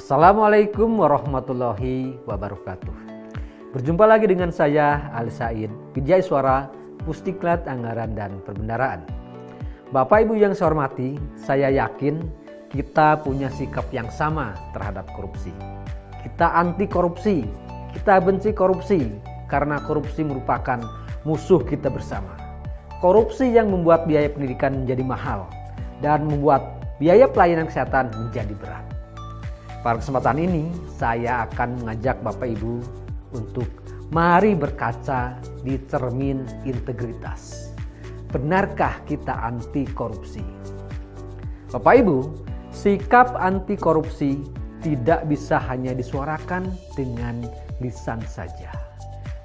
Assalamualaikum warahmatullahi wabarakatuh. Berjumpa lagi dengan saya Ali Said, Wijaiswara, Pusdiklat Anggaran dan Perbendaharaan. Bapak Ibu yang saya hormati, saya yakin kita punya sikap yang sama terhadap korupsi. Kita anti korupsi, kita benci korupsi karena korupsi merupakan musuh kita bersama. Korupsi yang membuat biaya pendidikan menjadi mahal dan membuat biaya pelayanan kesehatan menjadi berat. Pada kesempatan ini, saya akan mengajak Bapak Ibu untuk mari berkaca di cermin integritas. Benarkah kita anti korupsi? Bapak Ibu, sikap anti korupsi tidak bisa hanya disuarakan dengan lisan saja,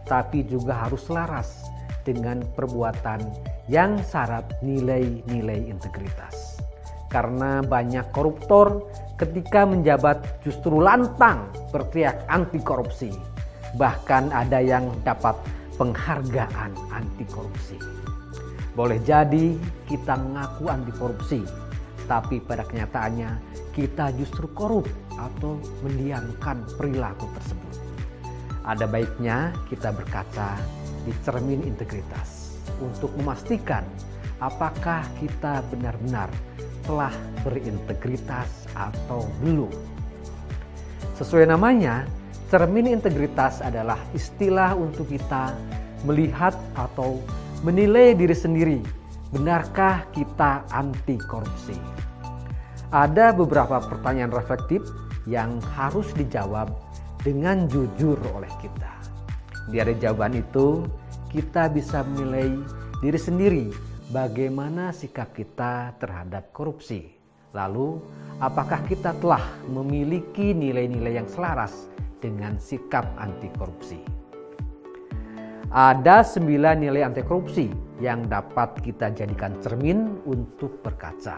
tapi juga harus selaras dengan perbuatan yang syarat nilai-nilai integritas. Karena banyak koruptor ketika menjabat justru lantang berteriak anti korupsi. Bahkan ada yang dapat penghargaan anti korupsi. Boleh jadi kita mengaku anti korupsi, tapi pada kenyataannya kita justru korup atau mendiamkan perilaku tersebut. Ada baiknya kita berkaca di cermin integritas untuk memastikan apakah kita benar-benar telah berintegritas atau belum. Sesuai namanya, cermin integritas adalah istilah untuk kita melihat atau menilai diri sendiri. Benarkah kita anti korupsi? Ada beberapa pertanyaan reflektif yang harus dijawab dengan jujur oleh kita. Dari jawaban itu, kita bisa menilai diri sendiri bagaimana sikap kita terhadap korupsi. Lalu, apakah kita telah memiliki nilai-nilai yang selaras dengan sikap anti korupsi? Ada 9 nilai anti korupsi yang dapat kita jadikan cermin untuk berkaca.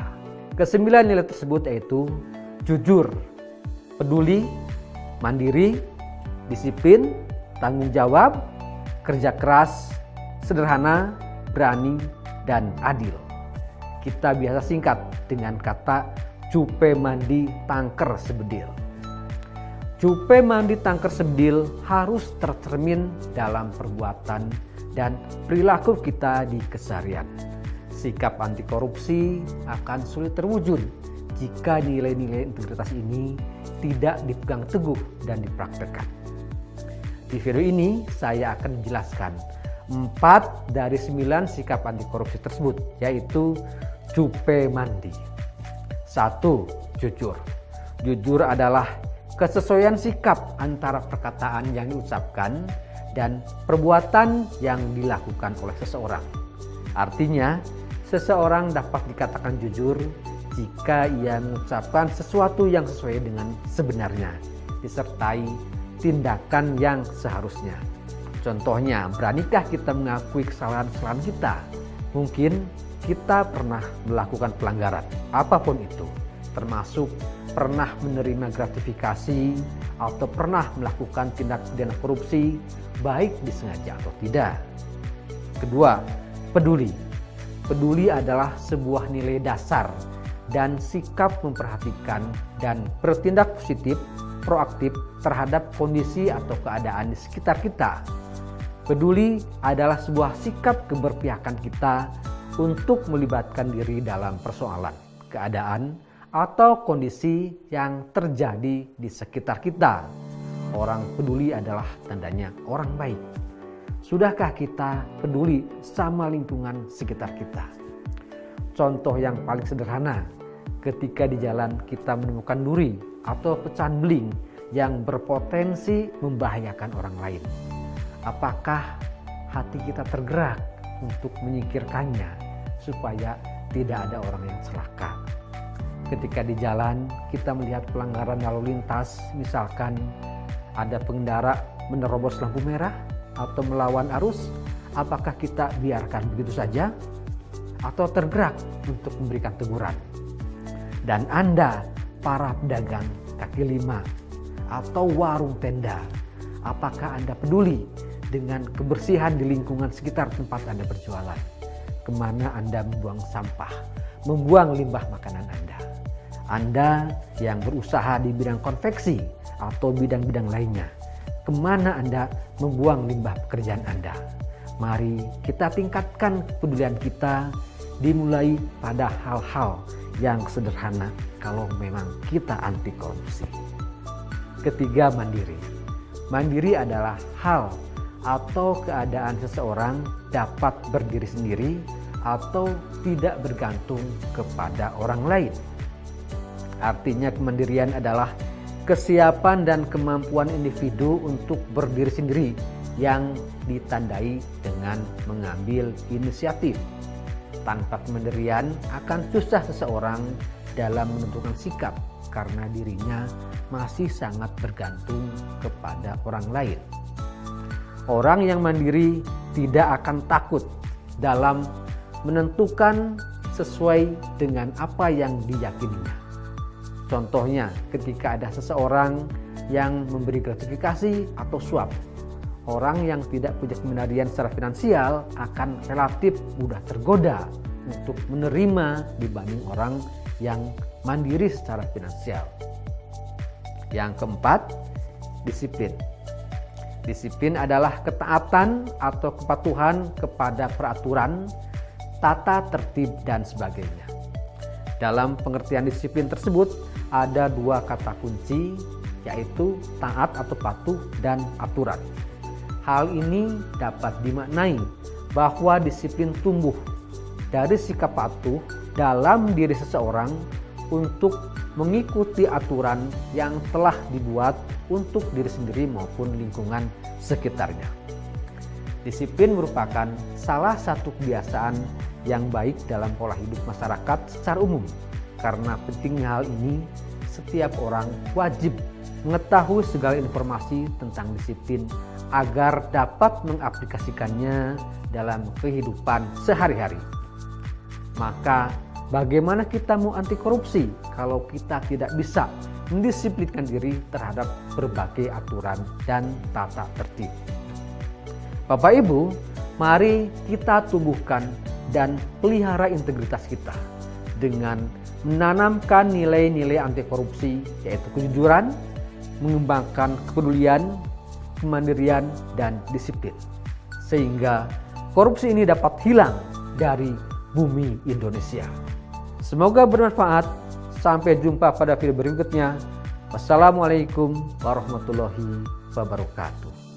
Kesembilan nilai tersebut yaitu jujur, peduli, mandiri, disiplin, tanggung jawab, kerja keras, sederhana, berani, dan adil. Kita biasa singkat dengan kata cupe mandi tangker sebedil. Cupe mandi tangker sebedil harus tercermin dalam perbuatan dan perilaku kita di keseharian. Sikap anti korupsi akan sulit terwujud jika nilai-nilai integritas ini tidak dipegang teguh dan dipraktekkan. Di video ini saya akan menjelaskan 4 dari 9 sikap anti korupsi tersebut, yaitu cupe mandi. 1. Jujur. Jujur adalah kesesuaian sikap antara perkataan yang diucapkan dan perbuatan yang dilakukan oleh seseorang. Artinya, seseorang dapat dikatakan jujur jika ia mengucapkan sesuatu yang sesuai dengan sebenarnya, disertai tindakan yang seharusnya. Contohnya, beranikah kita mengakui kesalahan-kesalahan kita? Mungkin kita pernah melakukan pelanggaran, apapun itu, termasuk pernah menerima gratifikasi atau pernah melakukan tindak pidana korupsi, baik disengaja atau tidak. Kedua, peduli. Peduli adalah sebuah nilai dasar dan sikap memperhatikan dan bertindak positif, proaktif terhadap kondisi atau keadaan di sekitar kita. Peduli adalah sebuah sikap keberpihakan kita untuk melibatkan diri dalam persoalan, keadaan, atau kondisi yang terjadi di sekitar kita. Orang peduli adalah tandanya orang baik. Sudahkah kita peduli sama lingkungan sekitar kita? Contoh yang paling sederhana, ketika di jalan kita menemukan duri atau pecahan beling yang berpotensi membahayakan orang lain. Apakah hati kita tergerak untuk menyingkirkannya supaya tidak ada orang yang celaka? Ketika di jalan kita melihat pelanggaran lalu lintas, misalkan ada pengendara menerobos lampu merah atau melawan arus, apakah kita biarkan begitu saja atau tergerak untuk memberikan teguran? Dan Anda, para pedagang kaki lima atau warung tenda, apakah Anda peduli dengan kebersihan di lingkungan sekitar tempat Anda berjualan? Kemana Anda membuang sampah, membuang limbah makanan Anda? Anda yang berusaha di bidang konveksi atau bidang-bidang lainnya, kemana Anda membuang limbah pekerjaan Anda? Mari kita tingkatkan kepedulian kita, dimulai pada hal-hal yang sederhana kalau memang kita anti korupsi. Ketiga, mandiri. Mandiri adalah hal atau keadaan seseorang dapat berdiri sendiri atau tidak bergantung kepada orang lain. Artinya kemandirian adalah kesiapan dan kemampuan individu untuk berdiri sendiri yang ditandai dengan mengambil inisiatif. Tanpa kemandirian akan susah seseorang dalam menentukan sikap karena dirinya masih sangat bergantung kepada orang lain. Orang yang mandiri tidak akan takut dalam menentukan sesuai dengan apa yang diyakininya. Contohnya, ketika ada seseorang yang memberi gratifikasi atau suap, orang yang tidak punya kemandirian secara finansial akan relatif mudah tergoda untuk menerima dibanding orang yang mandiri secara finansial. Yang keempat, disiplin. Disiplin adalah ketaatan atau kepatuhan kepada peraturan, tata tertib, dan sebagainya. Dalam pengertian disiplin tersebut, ada dua kata kunci, yaitu taat atau patuh dan aturan. Hal ini dapat dimaknai bahwa disiplin tumbuh dari sikap patuh dalam diri seseorang untuk mengikuti aturan yang telah dibuat untuk diri sendiri maupun lingkungan sekitarnya. Disiplin merupakan salah satu kebiasaan yang baik dalam pola hidup masyarakat secara umum. Karena pentingnya hal ini, setiap orang wajib mengetahui segala informasi tentang disiplin agar dapat mengaplikasikannya dalam kehidupan sehari-hari. Maka bagaimana kita mau anti korupsi kalau kita tidak bisa mendisiplinkan diri terhadap berbagai aturan dan tata tertib? Bapak Ibu, mari kita tumbuhkan dan pelihara integritas kita dengan menanamkan nilai-nilai anti korupsi, yaitu kejujuran, mengembangkan kepedulian, kemandirian, dan disiplin. Sehingga korupsi ini dapat hilang dari bumi Indonesia. Semoga bermanfaat. Sampai jumpa pada video berikutnya. Wassalamualaikum warahmatullahi wabarakatuh.